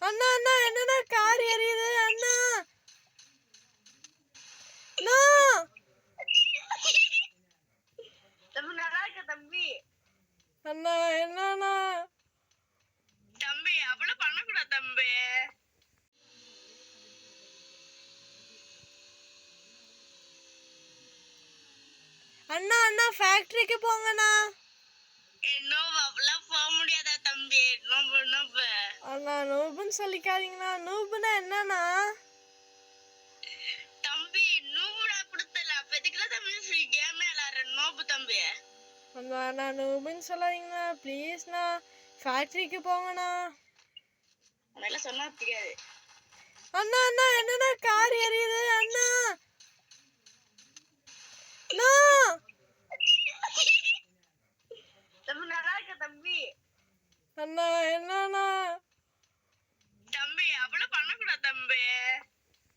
அண்ணா அண்ணா என்னண்ணா கார் எரியுது அண்ணா. அண்ணா தம்பி நல்லா இருக்க தம்பி. அண்ணா என்னண்ணா தம்பி அவ்வளவு பண்ணக்கூடாது தம்பி. அண்ணா அண்ணா ஃபேக்டரிக்கு போங்கண்ணா. நோவு அவ்வளவு போக முடியாதா தம்பி? நோவு நோவு அண்ணா நூபுன்னு சொல்லிக்காதீங்கண்ணா. நூபுனா என்னண்ணா? தம்பி நூபுடா கொடுத்தல அப்ப எதுக்குல தம்பி ஃப்ரீ கேம் விளையாடுற நோபு தம்பி. அண்ணா அண்ணா நூபுன்னு சொல்லாதீங்கண்ணா ப்ளீஸ்ண்ணா. ஃபேக்டரிக்கு போங்கண்ணா. அதெல்லாம் சொன்னா தெரியாது. அண்ணா அண்ணா என்னண்ணா கார் எரியுது அண்ணா. அண்ணா தம்பி நல்லா இருக்க தம்பி. அண்ணா என்னண்ணா தம்பி அவ்வளவு பண்ணக்கூடாது தம்பி.